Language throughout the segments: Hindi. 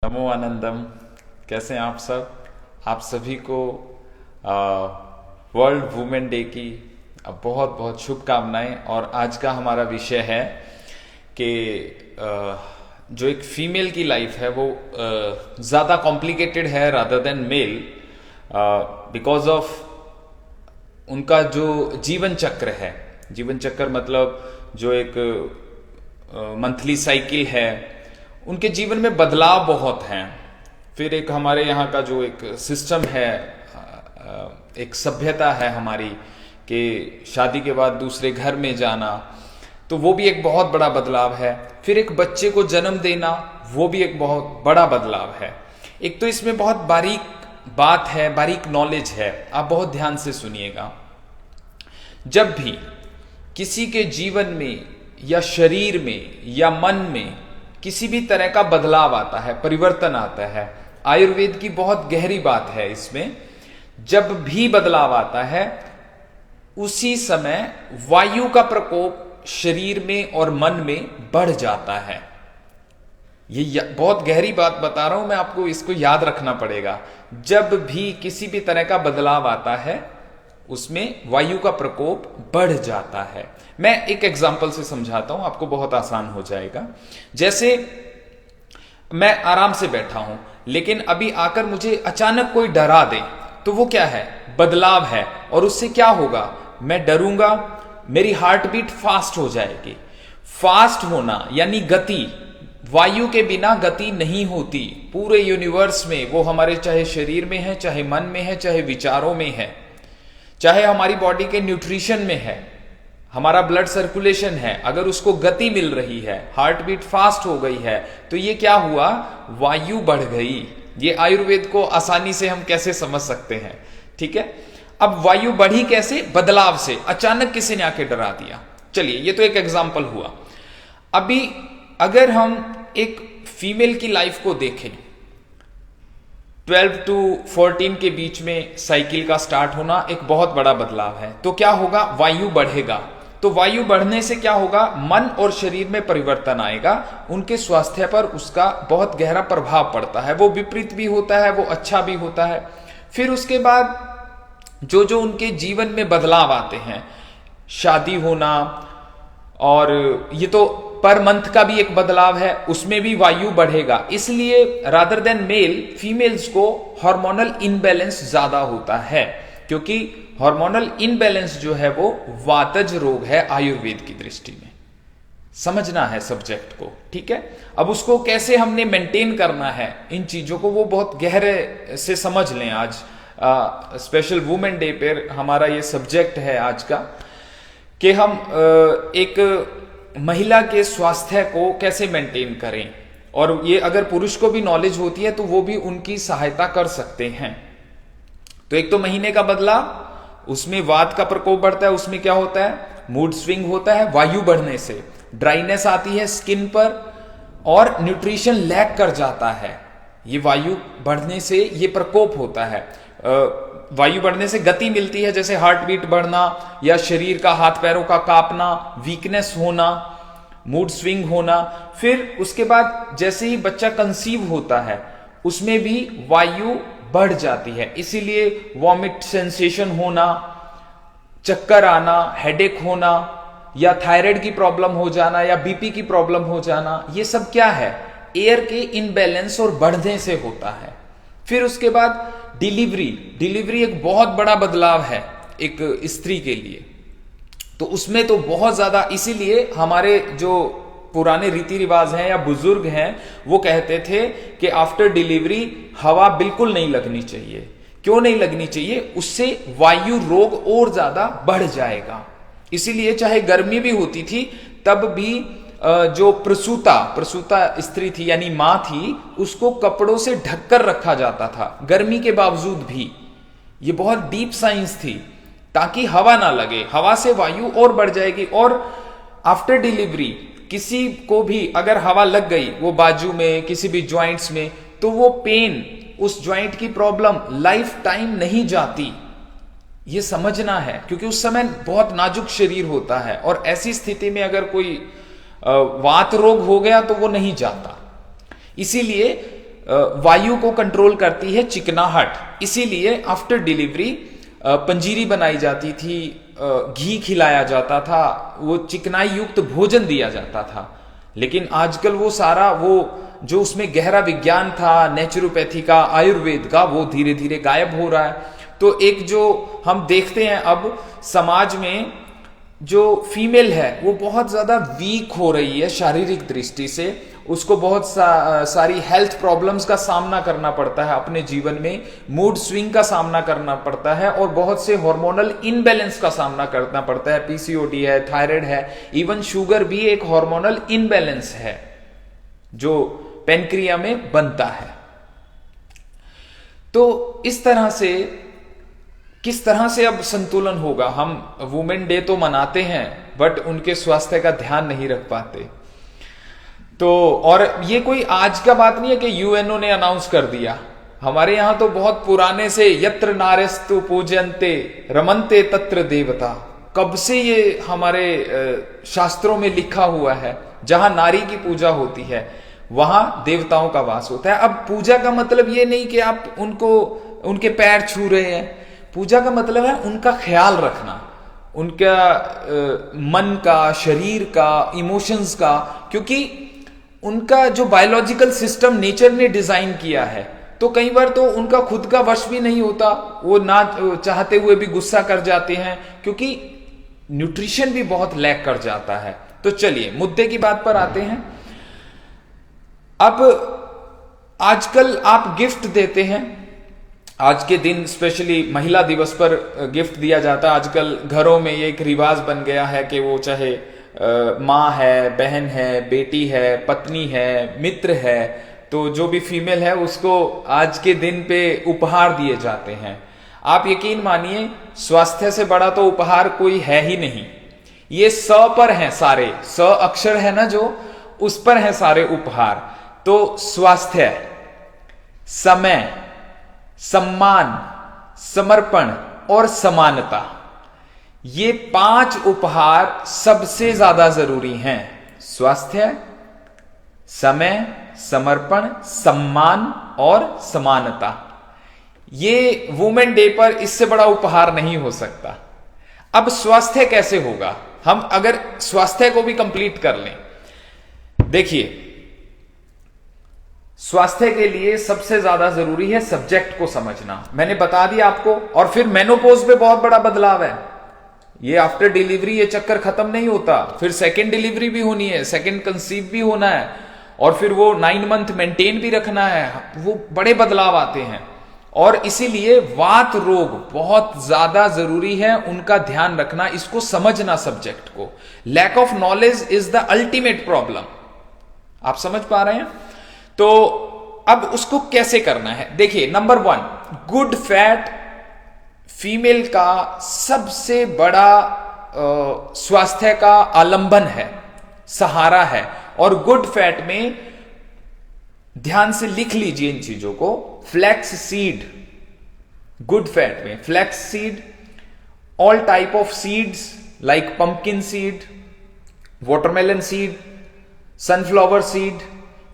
नमो आनंदम। कैसे हैं आप सब? आप सभी को वर्ल्ड वुमेन डे की बहुत बहुत शुभकामनाएं। और आज का हमारा विषय है कि जो एक फीमेल की लाइफ है वो ज़्यादा कॉम्प्लिकेटेड है rather than male, because of उनका जो जीवन चक्र है। जीवन चक्र मतलब जो एक मंथली साइकिल है, उनके जीवन में बदलाव बहुत हैं। फिर एक हमारे यहाँ का जो एक सिस्टम है, एक सभ्यता है हमारी कि शादी के बाद दूसरे घर में जाना, तो वो भी एक बहुत बड़ा बदलाव है। फिर एक बच्चे को जन्म देना, वो भी एक बहुत बड़ा बदलाव है। एक तो इसमें बहुत बारीक बात है, बारीक नॉलेज है, आप बहुत ध्यान से सुनिएगा। जब भी किसी के जीवन में या शरीर में या मन में किसी भी तरह का बदलाव आता है, परिवर्तन आता है, आयुर्वेद की बहुत गहरी बात है इसमें। जब भी बदलाव आता है उसी समय वायु का प्रकोप शरीर में और मन में बढ़ जाता है। ये बहुत गहरी बात बता रहा हूं मैं आपको, इसको याद रखना पड़ेगा। जब भी किसी भी तरह का बदलाव आता है उसमें वायु का प्रकोप बढ़ जाता है। मैं एक एग्जाम्पल से समझाता हूं, आपको बहुत आसान हो जाएगा। जैसे मैं आराम से बैठा हूं, लेकिन अभी आकर मुझे अचानक कोई डरा दे, तो वो क्या है? बदलाव है। और उससे क्या होगा? मैं डरूंगा, मेरी हार्ट बीट फास्ट हो जाएगी। फास्ट होना यानी गति, वायु के बिना गति नहीं होती पूरे यूनिवर्स में। वो हमारे चाहे शरीर में है, चाहे मन में है, चाहे विचारों में है, चाहे हमारी बॉडी के न्यूट्रिशन में है, हमारा ब्लड सर्कुलेशन है। अगर उसको गति मिल रही है, हार्ट बीट फास्ट हो गई है, तो ये क्या हुआ? वायु बढ़ गई। ये आयुर्वेद को आसानी से हम कैसे समझ सकते हैं, ठीक है? अब वायु बढ़ी कैसे? बदलाव से। अचानक किसी ने आके डरा दिया। चलिए, ये तो एक एग्जाम्पल हुआ। अभी अगर हम एक फीमेल की लाइफ को देखें, 12 टू 14 के बीच में साइकिल का स्टार्ट होना एक बहुत बड़ा बदलाव है। तो क्या होगा? वायु बढ़ेगा। तो वायु बढ़ने से क्या होगा? मन और शरीर में परिवर्तन आएगा, उनके स्वास्थ्य पर उसका बहुत गहरा प्रभाव पड़ता है। वो विपरीत भी होता है, वो अच्छा भी होता है। फिर उसके बाद जो जो उनके जीवन में बदलाव आते हैं, शादी होना, और ये तो पर मंथ का भी एक बदलाव है, उसमें भी वायु बढ़ेगा। इसलिए रादर देन मेल, फीमेल्स को हार्मोनल इनबैलेंस ज्यादा होता है, क्योंकि हार्मोनल इनबैलेंस जो है वो वातज रोग है आयुर्वेद की दृष्टि में। समझना है सब्जेक्ट को, ठीक है? अब उसको कैसे हमने मेंटेन करना है, इन चीजों को वो बहुत गहरे से समझ लें। आज स्पेशल वुमेन डे पर हमारा ये सब्जेक्ट है आज का, कि हम एक महिला के स्वास्थ्य को कैसे मेंटेन करें। और ये अगर पुरुष को भी नॉलेज होती है तो वो भी उनकी सहायता कर सकते हैं। तो एक तो महीने का बदलाव, उसमें वात का प्रकोप बढ़ता है। उसमें क्या होता है? मूड स्विंग होता है वायु बढ़ने से। ड्राइनेस आती है स्किन पर, और न्यूट्रिशन लैक कर जाता है। ये वायु बढ़ने से ये प्रकोप होता है। वायु बढ़ने से गति मिलती है, जैसे हार्ट बीट बढ़ना, या शरीर का हाथ पैरों का कांपना, वीकनेस होना, मूड स्विंग होना। फिर उसके बाद जैसे ही बच्चा कंसीव होता है उसमें भी वायु बढ़ जाती है। इसीलिए वॉमिट सेंसेशन होना, चक्कर आना, हेडेक होना, या थायराइड की प्रॉब्लम हो जाना, या बीपी की प्रॉब्लम हो जाना, ये सब क्या है? एयर के इनबैलेंस और बढ़ने से होता है। फिर उसके बाद डिलीवरी एक बहुत बड़ा बदलाव है एक स्त्री के लिए। तो उसमें तो बहुत ज्यादा, इसीलिए हमारे जो पुराने रीति रिवाज हैं या बुजुर्ग हैं वो कहते थे कि आफ्टर डिलीवरी हवा बिल्कुल नहीं लगनी चाहिए। क्यों नहीं लगनी चाहिए? उससे वायु रोग और ज्यादा बढ़ जाएगा। इसीलिए चाहे गर्मी भी होती थी तब भी जो प्रसूता स्त्री थी यानी मां थी, उसको कपड़ों से ढककर रखा जाता था गर्मी के बावजूद भी। ये बहुत डीप साइंस थी, ताकि हवा ना लगे। हवा से वायु और बढ़ जाएगी। और आफ्टर डिलीवरी किसी को भी अगर हवा लग गई, वो बाजू में, किसी भी ज्वाइंट्स में, तो वो पेन, उस ज्वाइंट की प्रॉब्लम लाइफ टाइम नहीं जाती। ये समझना है, क्योंकि उस समय बहुत नाजुक शरीर होता है, और ऐसी स्थिति में अगर कोई वात रोग हो गया तो वो नहीं जाता। इसीलिए वायु को कंट्रोल करती है चिकनाहट। इसीलिए आफ्टर डिलीवरी पंजीरी बनाई जाती थी, घी खिलाया जाता था, वो चिकनाई युक्त भोजन दिया जाता था। लेकिन आजकल वो सारा वो जो उसमें गहरा विज्ञान था, नेचुरोपैथी का, आयुर्वेद का, वो धीरे धीरे गायब हो रहा है। तो एक जो हम देखते हैं अब समाज में, जो फीमेल है वो बहुत ज्यादा वीक हो रही है शारीरिक दृष्टि से, उसको बहुत सारी हेल्थ प्रॉब्लम्स का सामना करना पड़ता है अपने जीवन में, मूड स्विंग का सामना करना पड़ता है, और बहुत से हार्मोनल इनबैलेंस का सामना करना पड़ता है। पीसीओडी है, थायराइड है, इवन शुगर भी एक हार्मोनल इनबैलेंस है जो पेनक्रिया में बनता है। तो इस तरह से किस तरह से अब संतुलन होगा? हम वुमेन डे तो मनाते हैं बट उनके स्वास्थ्य का ध्यान नहीं रख पाते। तो और ये कोई आज का बात नहीं है कि यूएनओ ने अनाउंस कर दिया। हमारे यहां तो बहुत पुराने से यत्र नारेस्तु पूजन्ते रमन्ते तत्र देवता, कब से ये हमारे शास्त्रों में लिखा हुआ है। जहां नारी की पूजा होती है वहां देवताओं का वास होता है। अब पूजा का मतलब ये नहीं कि आप उनको उनके पैर छू रहे हैं। पूजा का मतलब है उनका ख्याल रखना, उनका मन का, शरीर का, इमोशंस का, क्योंकि उनका जो बायोलॉजिकल सिस्टम नेचर ने डिजाइन किया है, तो कई बार तो उनका खुद का वश भी नहीं होता, वो ना चाहते हुए भी गुस्सा कर जाते हैं, क्योंकि न्यूट्रिशन भी बहुत लैक कर जाता है। तो चलिए मुद्दे की बात पर आते हैं। अब आजकल आप गिफ्ट देते हैं, आज के दिन स्पेशली महिला दिवस पर गिफ्ट दिया जाता है। आजकल घरों में ये एक रिवाज बन गया है कि वो चाहे माँ है, बहन है, बेटी है, पत्नी है, मित्र है, तो जो भी फीमेल है उसको आज के दिन पे उपहार दिए जाते हैं। आप यकीन मानिए, स्वास्थ्य से बड़ा तो उपहार कोई है ही नहीं। ये स पर हैं सारे, स अक्षर है ना जो, उस पर हैं सारे उपहार। तो स्वास्थ्य, समय, सम्मान, समर्पण और समानता, ये 5 उपहार सबसे ज्यादा जरूरी हैं। स्वास्थ्य, समय, समर्पण, सम्मान और समानता। ये वुमेन डे पर इससे बड़ा उपहार नहीं हो सकता। अब स्वास्थ्य कैसे होगा? हम अगर स्वास्थ्य को भी कंप्लीट कर लें, देखिए स्वास्थ्य के लिए सबसे ज्यादा जरूरी है सब्जेक्ट को समझना। मैंने बता दिया आपको। और फिर मेनोपॉज पे बहुत बड़ा बदलाव है। ये आफ्टर डिलीवरी ये चक्कर खत्म नहीं होता, फिर सेकेंड डिलीवरी भी होनी है, सेकेंड कंसीव भी होना है, और फिर वो 9 मंथ मेंटेन भी रखना है। वो बड़े बदलाव आते हैं, और इसीलिए वात रोग बहुत ज्यादा जरूरी है उनका ध्यान रखना, इसको समझना सब्जेक्ट को। Lack of knowledge is the ultimate problem. आप समझ पा रहे हैं? तो अब उसको कैसे करना है? देखिए, नंबर 1, गुड फैट फीमेल का सबसे बड़ा स्वास्थ्य का आलंबन है, सहारा है। और गुड फैट में ध्यान से लिख लीजिए इन चीजों को। फ्लैक्स सीड, गुड फैट में flax seed, all type of seeds like pumpkin seed, watermelon seed, sunflower seed,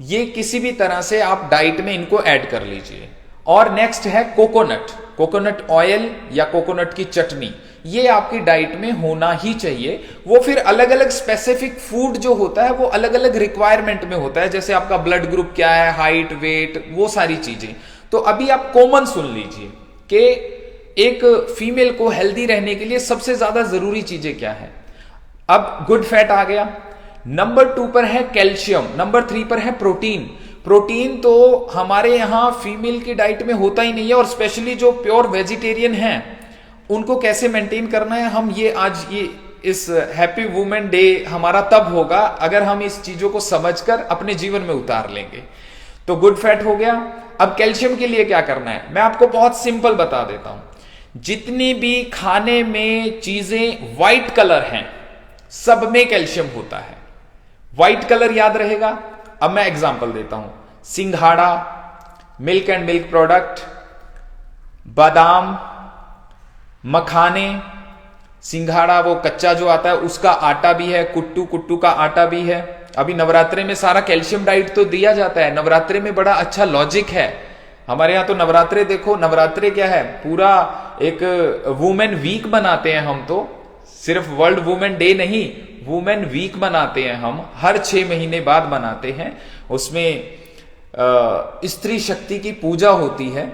ये किसी भी तरह से आप डाइट में इनको ऐड कर लीजिए। और नेक्स्ट है कोकोनट, कोकोनट ऑयल या कोकोनट की चटनी, ये आपकी डाइट में होना ही चाहिए। वो फिर अलग अलग स्पेसिफिक फूड जो होता है वो अलग अलग रिक्वायरमेंट में होता है, जैसे आपका ब्लड ग्रुप क्या है, हाइट, वेट, वो सारी चीजें। तो अभी आप कॉमन सुन लीजिए कि एक फीमेल को हेल्दी रहने के लिए सबसे ज्यादा जरूरी चीजें क्या है। अब गुड फैट आ गया, नंबर 2 पर है कैल्शियम, नंबर 3 पर है प्रोटीन। प्रोटीन तो हमारे यहां फीमेल की डाइट में होता ही नहीं है, और स्पेशली जो प्योर वेजिटेरियन हैं उनको कैसे मेंटेन करना है, हम ये आज ये इस हैप्पी वुमेन डे हमारा तब होगा अगर हम इस चीजों को समझकर अपने जीवन में उतार लेंगे। तो गुड फैट हो गया। अब कैल्शियम के लिए क्या करना है, मैं आपको बहुत सिंपल बता देता हूं। जितनी भी खाने में चीजें व्हाइट कलर हैं, सब में कैल्शियम होता है। व्हाइट कलर याद रहेगा। अब मैं एग्जांपल देता हूं, सिंघाड़ा, मिल्क एंड मिल्क प्रोडक्ट, बादाम, मखाने, सिंघाड़ा वो कच्चा जो आता है उसका आटा भी है, कुट्टू का आटा भी है, अभी नवरात्रे में सारा कैल्शियम डाइट तो दिया जाता है, नवरात्रे में बड़ा अच्छा लॉजिक है हमारे यहाँ। तो नवरात्रे देखो, नवरात्रे क्या है, पूरा एक वुमेन वीक मनाते हैं हम, तो सिर्फ वर्ल्ड वुमेन डे नहीं, वुमेन वीक मनाते हैं हम, हर 6 महीने बाद मनाते हैं। उसमें स्त्री शक्ति की पूजा होती है,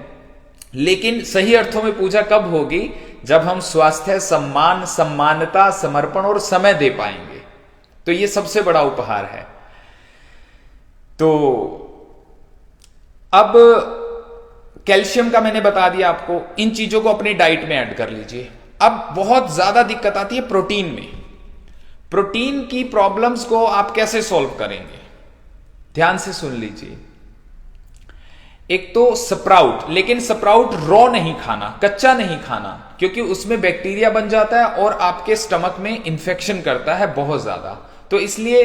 लेकिन सही अर्थों में पूजा कब होगी, जब हम स्वास्थ्य, सम्मान, सम्मानता, समर्पण और समय दे पाएंगे। तो ये सबसे बड़ा उपहार है। तो अब कैल्शियम का मैंने बता दिया आपको, इन चीजों को अपनी डाइट में ऐड कर लीजिए। अब बहुत ज्यादा दिक्कत आती है प्रोटीन में। प्रोटीन की प्रॉब्लम्स को आप कैसे सॉल्व करेंगे, ध्यान से सुन लीजिए। एक तो स्प्राउट, लेकिन स्प्राउट रॉ नहीं खाना, कच्चा नहीं खाना, क्योंकि उसमें बैक्टीरिया बन जाता है और आपके स्टमक में इंफेक्शन करता है बहुत ज्यादा। तो इसलिए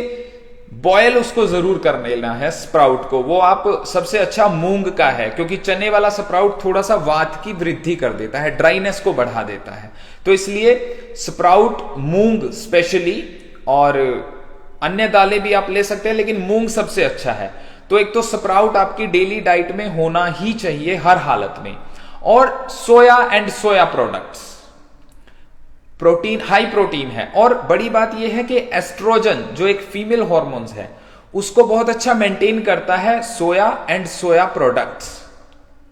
बॉयल उसको जरूर कर लेना है स्प्राउट को। वो आप सबसे अच्छा मूंग का है, क्योंकि चने वाला स्प्राउट थोड़ा सा वात की वृद्धि कर देता है, ड्राइनेस को बढ़ा देता है। तो इसलिए स्प्राउट, मूंग स्पेशली, और अन्य दालें भी आप ले सकते हैं, लेकिन मूंग सबसे अच्छा है। तो एक तो स्प्राउट आपकी डेली डाइट में होना ही चाहिए हर हालत में। और soya and soya products, protein, high protein है। और बड़ी बात यह है कि एस्ट्रोजन जो एक फीमेल हॉर्मोन्स है, उसको बहुत अच्छा मेंटेन करता है soya and soya products.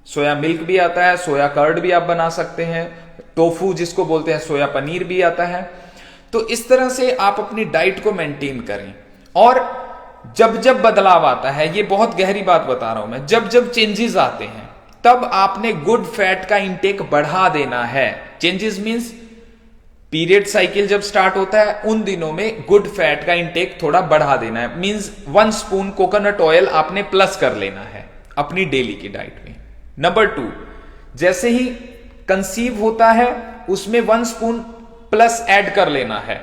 Soya milk भी आता है, सोया कर्ड भी आप बना सकते हैं, टोफू जिसको बोलते हैं, सोया पनीर भी आता है। तो इस तरह से आप अपनी डाइट को मेंटेन करें। और जब जब बदलाव आता है, ये बहुत गहरी बात बता रहा हूं मैं, जब जब चेंजेस आते हैं तब आपने गुड फैट का इंटेक बढ़ा देना है। चेंजेस मींस पीरियड साइकिल जब स्टार्ट होता है उन दिनों में गुड फैट का इंटेक थोड़ा बढ़ा देना है। मींस 1 स्पून कोकोनट ऑयल आपने प्लस कर लेना है अपनी डेली की डाइट में। नंबर 2, जैसे ही कंसीव होता है उसमें 1 स्पून प्लस ऐड कर लेना है,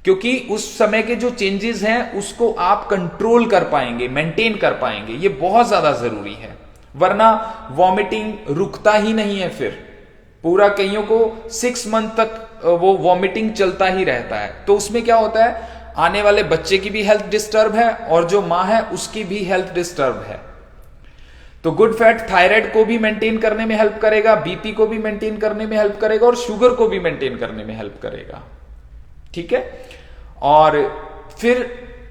क्योंकि उस समय के जो चेंजेस हैं उसको आप कंट्रोल कर पाएंगे, मेंटेन कर पाएंगे। ये बहुत ज्यादा जरूरी है, वरना वॉमिटिंग रुकता ही नहीं है। फिर पूरा कईयों को 6 मंथ तक वो वॉमिटिंग चलता ही रहता है। तो उसमें क्या होता है, आने वाले बच्चे की भी हेल्थ डिस्टर्ब है और जो मां है उसकी भी हेल्थ डिस्टर्ब है। तो गुड फैट थायराइड को भी मेंटेन करने में हेल्प करेगा, बीपी को भी मेंटेन करने में हेल्प करेगा, और शुगर को भी मेंटेन करने में हेल्प करेगा। ठीक है। और फिर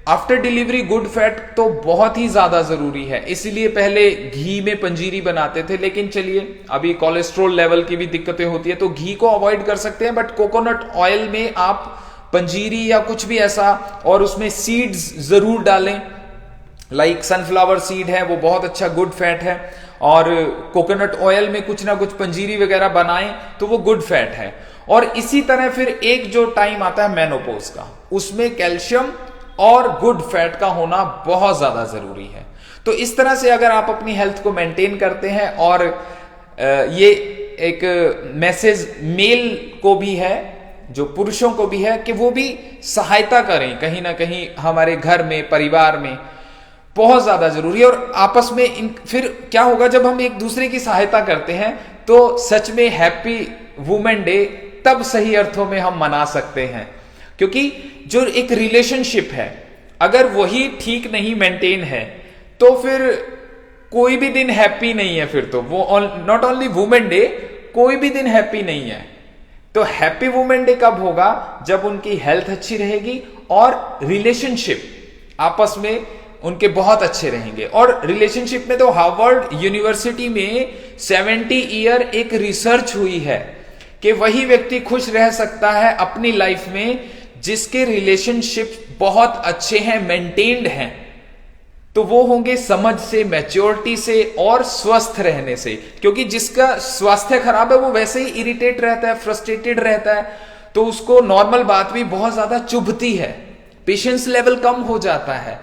आफ्टर डिलीवरी गुड फैट तो बहुत ही ज्यादा जरूरी है। इसीलिए पहले घी में पंजीरी बनाते थे, लेकिन चलिए अभी कोलेस्ट्रॉल लेवल की भी दिक्कतें होती है तो घी को अवॉइड कर सकते हैं। बट कोकोनट ऑयल में आप पंजीरी या कुछ भी ऐसा, और उसमें सीड्स जरूर डालें, लाइक सनफ्लावर सीड है, वो बहुत अच्छा गुड फैट है। और कोकोनट ऑयल में कुछ ना कुछ पंजीरी वगैरह बनाएं तो वो गुड फैट है। और इसी तरह फिर एक जो टाइम आता है मेनोपॉज का, उसमें कैल्शियम और गुड फैट का होना बहुत ज्यादा जरूरी है। तो इस तरह से अगर आप अपनी हेल्थ को मेंटेन करते हैं, और ये एक मैसेज मेल को भी है, जो पुरुषों को भी है, कि वो भी सहायता करें कहीं ना कहीं हमारे घर में, परिवार में, बहुत ज्यादा जरूरी है। और आपस में फिर क्या होगा, जब हम एक दूसरे की सहायता करते हैं तो सच में हैप्पी वुमेन डे तब सही अर्थों में हम मना सकते हैं। क्योंकि जो एक रिलेशनशिप है, अगर वही ठीक नहीं मेंटेन है तो फिर कोई भी दिन हैप्पी नहीं है। फिर तो वो नॉट ओनली वुमेन डे, कोई भी दिन हैप्पी नहीं है। तो हैप्पी वुमेन डे कब होगा, जब उनकी हेल्थ अच्छी रहेगी और रिलेशनशिप आपस में उनके बहुत अच्छे रहेंगे। और रिलेशनशिप में तो हार्वर्ड यूनिवर्सिटी में 70 ईयर एक रिसर्च हुई है कि वही व्यक्ति खुश रह सकता है अपनी लाइफ में जिसके रिलेशनशिप बहुत अच्छे हैं, मेंटेन्ड हैं। तो वो होंगे समझ से, मैच्योरिटी से और स्वस्थ रहने से। क्योंकि जिसका स्वास्थ्य खराब है वो वैसे ही इरिटेट रहता है, फ्रस्ट्रेटेड रहता है, तो उसको नॉर्मल बात भी बहुत ज्यादा चुभती है, पेशेंस लेवल कम हो जाता है।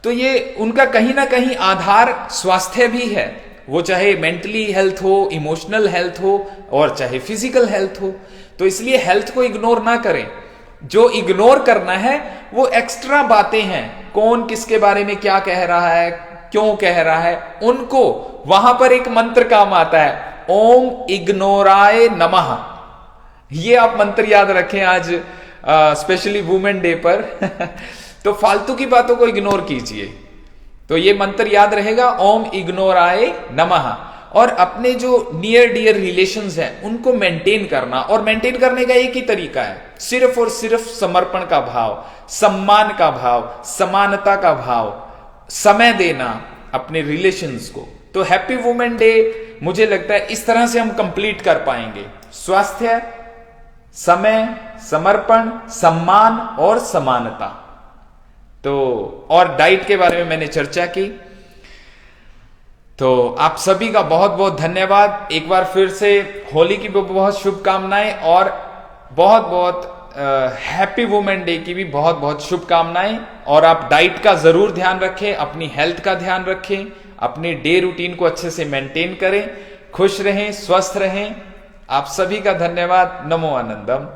तो ये उनका कहीं ना कहीं आधार स्वास्थ्य भी है, वो चाहे मेंटली हेल्थ हो, इमोशनल हेल्थ हो, और चाहे फिजिकल हेल्थ हो। तो इसलिए हेल्थ को इग्नोर ना करें। जो इग्नोर करना है वो एक्स्ट्रा बातें हैं, कौन किसके बारे में क्या कह रहा है, क्यों कह रहा है, उनको वहां पर एक मंत्र काम आता है, ओम इग्नोराय नमः। ये आप मंत्र याद रखें आज स्पेशली वुमेन डे पर तो फालतू की बातों को इग्नोर कीजिए। तो ये मंत्र याद रहेगा, ओम इग्नोराय नमः। और अपने जो नियर डियर रिलेशंस हैं उनको मेंटेन करना, और मेंटेन करने का एक ही तरीका है, सिर्फ और सिर्फ समर्पण का भाव, सम्मान का भाव, समानता का भाव, समय देना अपने रिलेशंस को। तो हैप्पी वुमेन डे मुझे लगता है इस तरह से हम कंप्लीट कर पाएंगे। स्वास्थ्य, समय, समर्पण, सम्मान और समानता। तो और डाइट के बारे में मैंने चर्चा की। तो आप सभी का बहुत बहुत धन्यवाद। एक बार फिर से होली की बहुत शुभकामनाएं, और बहुत बहुत हैप्पी वुमेन डे की भी बहुत बहुत शुभकामनाएं। और आप डाइट का जरूर ध्यान रखें, अपनी हेल्थ का ध्यान रखें, अपने डे रूटीन को अच्छे से मेंटेन करें, खुश रहें, स्वस्थ रहें। आप सभी का धन्यवाद। नमो आनंदम।